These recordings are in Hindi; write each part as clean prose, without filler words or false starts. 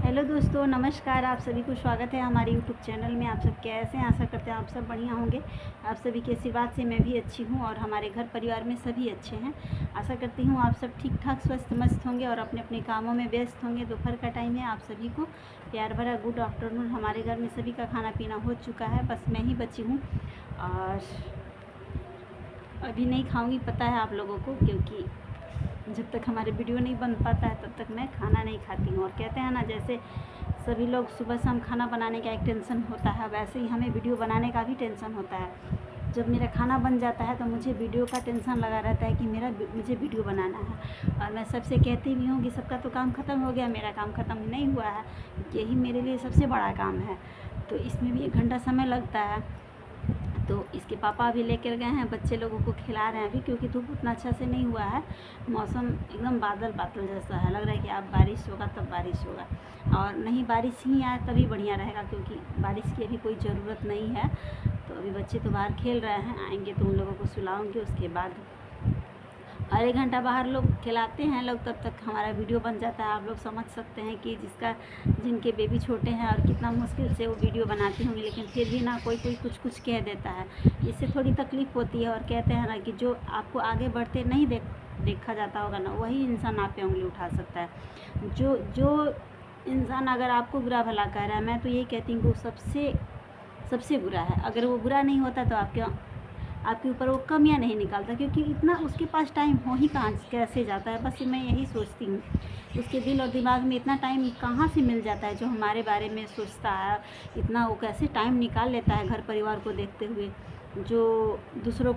हेलो दोस्तों, नमस्कार। आप सभी को स्वागत है हमारे यूट्यूब चैनल में। आप सब कैसे हैं? आशा करते हैं आप सब बढ़िया होंगे। आप सभी के आशीर्वाद से मैं भी अच्छी हूं और हमारे घर परिवार में सभी अच्छे हैं। आशा करती हूं आप सब ठीक ठाक स्वस्थ मस्त होंगे और अपने अपने कामों में व्यस्त होंगे। दोपहर का टाइम है, आप सभी को प्यार भरा गुड आफ्टरनून। हमारे घर में सभी का खाना पीना हो चुका है, बस मैं ही बची हूँ और अभी नहीं खाऊँगी, पता है आप लोगों को, क्योंकि जब तक हमारे वीडियो नहीं बन पाता है तब तक मैं खाना नहीं खाती हूँ। और कहते हैं ना, जैसे सभी लोग सुबह शाम खाना बनाने का एक टेंशन होता है, वैसे ही हमें वीडियो बनाने का भी टेंशन होता है। जब मेरा खाना बन जाता है तो मुझे वीडियो का टेंशन लगा रहता है कि मुझे वीडियो बनाना है। और मैं सबसे कहती भी हूँ कि सबका तो काम ख़त्म हो गया, मेरा काम ख़त्म नहीं हुआ है। यही मेरे लिए सबसे बड़ा काम है, तो इसमें भी 1 घंटा समय लगता है। तो इसके पापा अभी लेकर गए हैं, बच्चे लोगों को खिला रहे हैं अभी, क्योंकि धूप उतना अच्छा से नहीं हुआ है। मौसम एकदम बादल बादल जैसा है, लग रहा है कि अब बारिश होगा तब बारिश होगा। और नहीं, बारिश ही आए तभी बढ़िया रहेगा, क्योंकि बारिश की अभी कोई ज़रूरत नहीं है। तो अभी बच्चे तो बाहर खेल रहे हैं, आएंगे तो उन लोगों को सुलाऊंगी। उसके बाद और 1 घंटा बाहर लोग खिलाते हैं लोग, तब तक हमारा वीडियो बन जाता है। आप लोग समझ सकते हैं कि जिनके बेबी छोटे हैं और कितना मुश्किल से वो वीडियो बनाती होंगी, लेकिन फिर भी ना कोई कुछ कुछ कह देता है, इससे थोड़ी तकलीफ़ होती है। और कहते हैं ना कि जो आपको आगे बढ़ते नहीं देखा जाता होगा ना, वही इंसान आप पे उंगली उठा सकता है। जो इंसान अगर आपको बुरा भला कह रहा है, मैं तो यही कहती हूँ कि वो सबसे बुरा है। अगर वो बुरा नहीं होता तो आपके ऊपर वो कमियां नहीं निकालता, क्योंकि इतना उसके पास टाइम हो ही कहाँ कैसे जाता है। बस मैं यही सोचती हूँ, उसके दिल और दिमाग में इतना टाइम कहाँ से मिल जाता है जो हमारे बारे में सोचता है। इतना वो कैसे टाइम निकाल लेता है घर परिवार को देखते हुए, जो दूसरों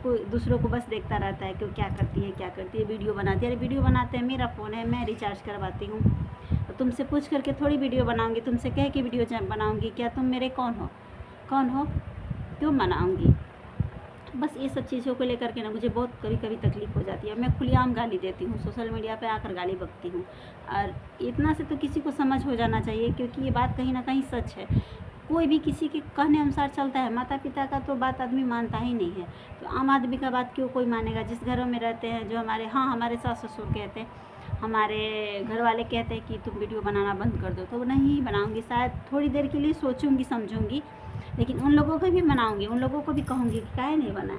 को बस देखता रहता है कि वो क्या करती है, वीडियो बनाती है। अरे वीडियो बनाते हैं, मेरा फ़ोन है, मैं रिचार्ज करवाती हूँ। तुमसे पूछ करके थोड़ी वीडियो बनाऊँगी, तुमसे कह के वीडियो बनाऊँगी क्या? तुम मेरे कौन हो? क्यों बनाऊँगी? बस ये सब चीज़ों को लेकर के ना मुझे बहुत कभी तकलीफ़ हो जाती है। मैं खुलेआम गाली देती हूँ, सोशल मीडिया पे आकर गाली बकती हूँ। और इतना से तो किसी को समझ हो जाना चाहिए, क्योंकि ये बात कहीं ना कहीं सच है। कोई भी किसी के कहने अनुसार चलता है। माता पिता का तो बात आदमी मानता ही नहीं है, तो आम आदमी का बात क्यों कोई मानेगा? जिस घरों में रहते हैं, जो हमारे सास ससुर कहते हैं, हमारे घर वाले कहते हैं कि तुम वीडियो बनाना बंद कर दो, तो नहीं बनाऊँगी। शायद थोड़ी देर के लिए सोचूंगी समझूंगी, लेकिन उन लोगों को भी मनाऊंगी, उन लोगों को भी कहूँगी कि काहे नहीं बनाए,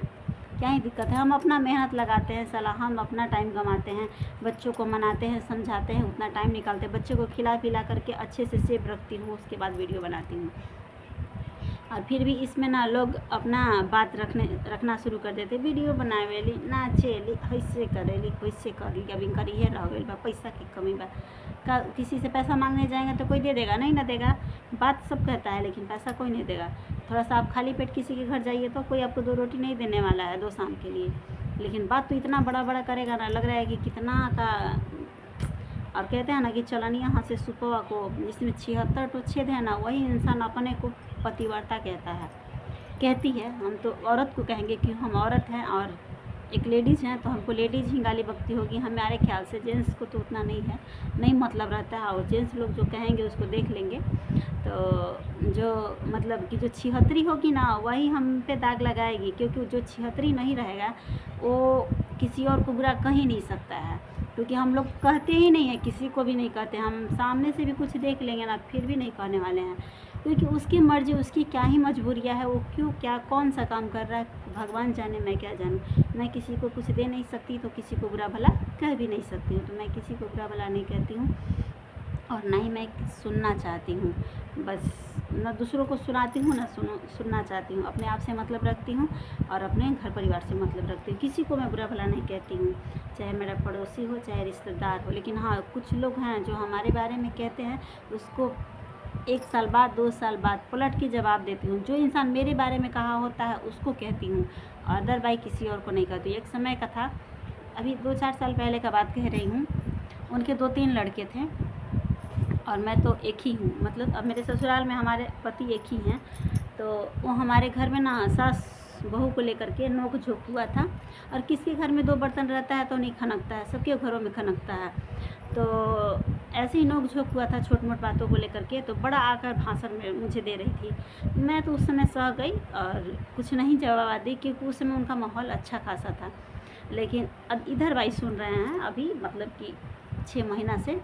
क्या ही दिक्कत है। हम अपना मेहनत लगाते हैं, हम अपना टाइम कमाते हैं, बच्चों को मनाते हैं, समझाते हैं, उतना टाइम निकालते हैं। बच्चों को खिला पिला करके अच्छे से सेफ रखती हूँ, उसके बाद वीडियो बनाती हूँ। और फिर भी इसमें ना लोग अपना बात रखना शुरू कर देते। वीडियो बनावे ली, नाचे ली, ऐसे करे ली, वैसे कर ली, अभी करिए रह गई बा, पैसा की कमी बा। किसी से पैसा मांगने जाएंगे तो कोई दे देगा? नहीं ना देगा। बात सब कहता है, लेकिन पैसा कोई नहीं देगा। थोड़ा सा आप खाली पेट किसी के घर जाइए तो कोई आपको 2 रोटी नहीं देने वाला है 2 शाम के लिए, लेकिन बात तो इतना बड़ा करेगा ना, लग रहा है कि कितना का। और कहते हैं ना कि चलनिया हाथ से सुपवा को, जिसमें 76 तो छेद है ना, वही इंसान अपने को पतिव्रता कहती है। हम तो औरत को कहेंगे कि हम औरत हैं, और एक लेडीज़ हैं तो हमको लेडीज़ ही गाली बकती होगी हमारे ख्याल से। जेंट्स को तो उतना नहीं मतलब रहता है, और जेंट्स लोग जो कहेंगे उसको देख लेंगे। तो जो मतलब कि जो छिहत्तरी होगी ना, वही हम पे दाग लगाएगी, क्योंकि जो छिहत्तरी नहीं रहेगा वो किसी और को बुरा कह ही नहीं सकता है। क्योंकि हम लोग कहते ही नहीं है, किसी को भी नहीं कहते। हम सामने से भी कुछ देख लेंगे ना, फिर भी नहीं कहने वाले हैं, क्योंकि उसकी मर्ज़ी, उसकी क्या ही मजबूरियाँ है, वो क्यों क्या कौन सा काम कर रहा है भगवान जाने, मैं क्या जानूँ। मैं किसी को कुछ दे नहीं सकती, तो किसी को बुरा भला कह भी नहीं सकती हूँ। तो मैं किसी को बुरा भला नहीं कहती हूँ, और ना ही मैं सुनना चाहती हूँ। बस ना दूसरों को सुनाती हूँ, ना सुनना चाहती हूँ। अपने आप से मतलब रखती हूँ और अपने घर परिवार से मतलब रखती हूँ। किसी को मैं बुरा भला नहीं कहती हूँ, चाहे मेरा पड़ोसी हो, चाहे रिश्तेदार हो। लेकिन हाँ, कुछ लोग हैं जो हमारे बारे में कहते हैं, उसको 1 साल बाद 2 साल बाद पलट के जवाब देती हूँ। जो इंसान मेरे बारे में कहा होता है उसको कहती हूँ, अदरवाइज किसी और को नहीं कहती। एक समय का था, अभी 2-4 साल पहले का बात कह रही हूँ। उनके 2-3 लड़के थे और मैं तो एक ही हूँ। मतलब अब मेरे ससुराल में हमारे पति एक ही हैं, तो वो हमारे घर में ना सास बहू को लेकर के नोक झोंक हुआ था। और किसके घर में 2 बर्तन रहता है तो नहीं खनकता है, सबके घरों में खनकता है। तो ऐसे ही नोक झोंक हुआ था छोट मोट बातों को लेकर के। तो बड़ा आकर भाषण में मुझे दे रही थी। मैं तो उस समय सह गई और कुछ नहीं जवाब दी, क्योंकि उस समय उनका माहौल अच्छा खासा था। लेकिन अब इधर भाई सुन रहे हैं अभी, मतलब कि 6 महीना से,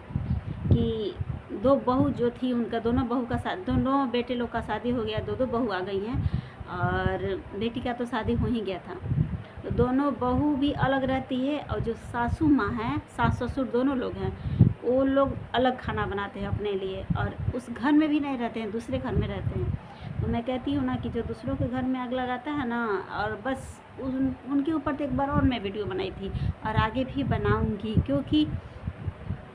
कि दो बहू जो थी उनका, दोनों बेटे लोग का शादी हो गया, दो बहू आ गई हैं और बेटी का तो शादी हो ही गया था। तो दोनों बहू भी अलग रहती है और जो सासू माँ हैं, सास ससुर दोनों लोग हैं, वो लोग अलग खाना बनाते हैं अपने लिए और उस घर में भी नहीं रहते हैं, दूसरे घर में रहते हैं। तो मैं कहती हूँ ना कि जो दूसरों के घर में आग लगाता है ना, और बस उनके ऊपर तो एक बार और मैं वीडियो बनाई थी और आगे भी बनाऊँगी, क्योंकि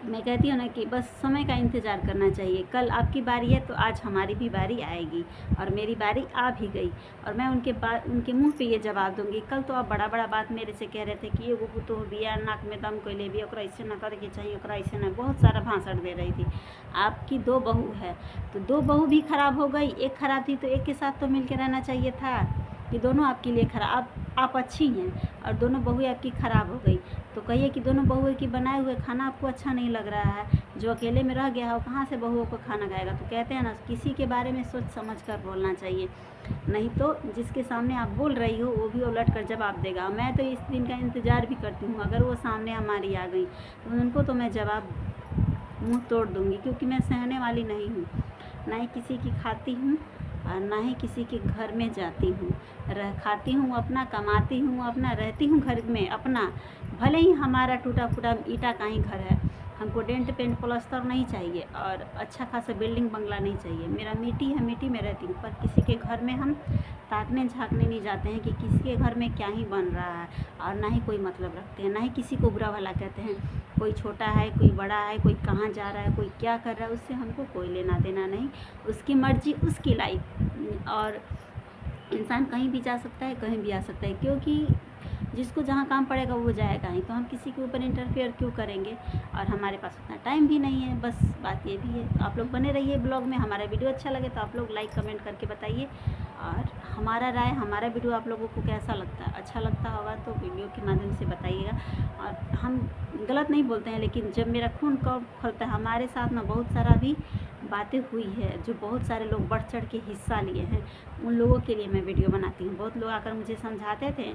मैं कहती हूँ ना कि बस समय का इंतज़ार करना चाहिए। कल आपकी बारी है तो आज हमारी भी बारी आएगी और मेरी बारी आ भी गई और मैं उनके मुंह पे ये जवाब दूंगी। कल तो आप बड़ा बड़ा बात मेरे से कह रहे थे कि एगो तो बिया नाक में दम कोई ले भी, ओकरा ऐसे ना करे के चाहिए, ओकरा ऐसे ना, बहुत सारा भाषण दे रही थी। आपकी दो बहू है तो दो बहू भी खराब हो गई, एक खराब थी तो एक के साथ तो मिल के रहना चाहिए था कि दोनों आपके लिए खराब, आप अच्छी हैं और दोनों बहुएं आपकी ख़राब हो गई। तो कहिए कि दोनों बहुएं की बनाए हुए खाना आपको अच्छा नहीं लग रहा है, जो अकेले में रह गया है वो कहाँ से बहुओं को खाना खाएगा। तो कहते हैं ना, किसी के बारे में सोच समझ कर बोलना चाहिए, नहीं तो जिसके सामने आप बोल रही हो वो भी उलट कर जवाब देगा। मैं तो इस दिन का इंतज़ार भी करती हूँ, अगर वो सामने हमारी आ गई तो उनको तो मैं जवाब मुँह तोड़ दूँगी, क्योंकि मैं सहने वाली नहीं हूँ, ना ही किसी की खाती हूँ और ना ही किसी के घर में जाती हूँ। खाती हूँ अपना, कमाती हूँ अपना, रहती हूँ घर में अपना, भले ही हमारा टूटा फूटा ईंटा का ही घर है, हमको डेंट पेंट प्लास्टर नहीं चाहिए और अच्छा खासा बिल्डिंग बंगला नहीं चाहिए। मेरा मिट्टी है, मिट्टी में रहती हूँ, पर किसी के घर में हम ताकने झाँकने नहीं जाते हैं कि किसी के घर में क्या ही बन रहा है, और ना ही कोई मतलब रखते हैं, ना ही किसी को बुरा भला कहते हैं। कोई छोटा है, कोई बड़ा है, कोई कहाँ जा रहा है, कोई क्या कर रहा है, उससे हमको कोई लेना देना नहीं। उसकी मर्जी, उसकी लाइफ, और इंसान कहीं भी जा सकता है, कहीं भी आ सकता है, क्योंकि जिसको जहाँ काम पड़ेगा वो जाएगा ही, तो हम किसी के ऊपर इंटरफेयर क्यों करेंगे। और हमारे पास उतना टाइम भी नहीं है, बस बात ये भी है। तो आप लोग बने रहिए ब्लॉग में। हमारा वीडियो अच्छा लगे तो आप लोग लाइक कमेंट करके बताइए, और हमारा राय, हमारा वीडियो आप लोगों को कैसा लगता है, अच्छा लगता होगा तो वीडियो के माध्यम से बताइएगा। और हम गलत नहीं बोलते हैं, लेकिन जब मेरा खून कब खोलता है, हमारे साथ में बहुत सारा भी बातें हुई है, जो बहुत सारे लोग बढ़ चढ़ के हिस्सा लिए हैं, उन लोगों के लिए मैं वीडियो बनाती हूँ। बहुत लोग आकर मुझे समझाते थे,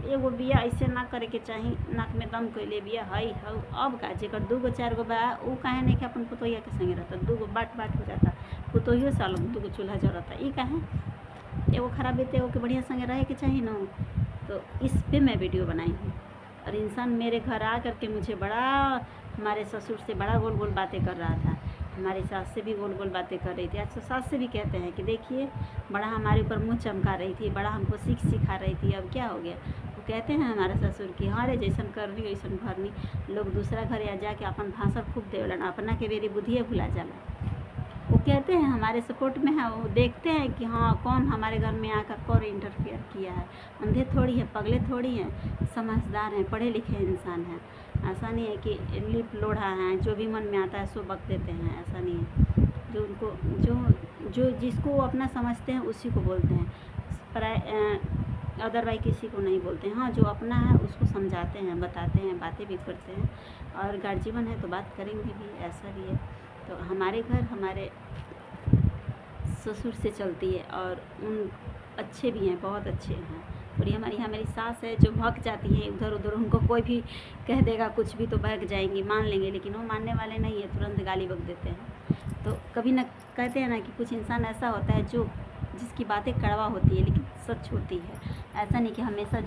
एगो बिया ऐसे ना करे के चाही, नाक में दम कइले बिया, हई हऊ, अब का जेकर 2 गो 4 गो बा ऊ काहे नहीं कि अपन पुतोहिया के संगे रहता, 2 गो बाट हो जाता, पुतोहियो साल 2 गो चूल्हा जरता, ई काहे, एगो खराब बीते एगो के बढ़िया संगे रहे के चाहिए ना। तो इस पे मैं वीडियो बनाई हूँ। और इंसान मेरे घर आ करके मुझे बड़ा, हमारे ससुर से बड़ा गोल गोल बातें कर रहा था, हमारी सास से भी गोल गोल बातें कर रही थी। आज तो सास से भी कहते हैं कि देखिए, बड़ा हमारे ऊपर मुँह चमका रही थी, बड़ा हमको सिखा रही थी, अब क्या हो गया। वो कहते हैं हमारे ससुर की, हाँ रे जैसन करनी वैसन भरनी। लोग दूसरा घर या जाके अपन भाषण खूब देवलन, अपना के बेरी बुद्धिए भुला जाला। वो कहते हैं हमारे सपोर्ट में है, वो देखते हैं कि हाँ कौन हमारे घर में आकर कौन इंटरफेयर किया है। अंधे थोड़ी है, पगले थोड़ी हैं, समझदार हैं, पढ़े लिखे इंसान हैं। ऐसा नहीं है कि लिप लोढ़ा हैं, जो भी मन में आता है सो बक देते हैं, ऐसा नहीं है। जो उनको जो जिसको वो अपना समझते हैं उसी को बोलते हैं, अदरवाइज किसी को नहीं बोलते हैं। हाँ, जो अपना है उसको समझाते हैं, बताते हैं, बातें भी करते हैं, और गार्जियन है तो बात करेंगे भी, ऐसा भी है। तो हमारे घर हमारे ससुर से चलती है, और उन अच्छे भी हैं, बहुत अच्छे हैं। और ये हमारी सास है जो भग जाती है इधर उधर, उनको कोई भी कह देगा कुछ भी तो भाग जाएंगी, मान लेंगे, लेकिन वो मानने वाले नहीं है, तुरंत गाली बक देते हैं। तो कभी ना कहते हैं ना कि कुछ इंसान ऐसा होता है जो जिसकी बातें कड़वा होती है लेकिन सच होती है। ऐसा नहीं कि हमेशा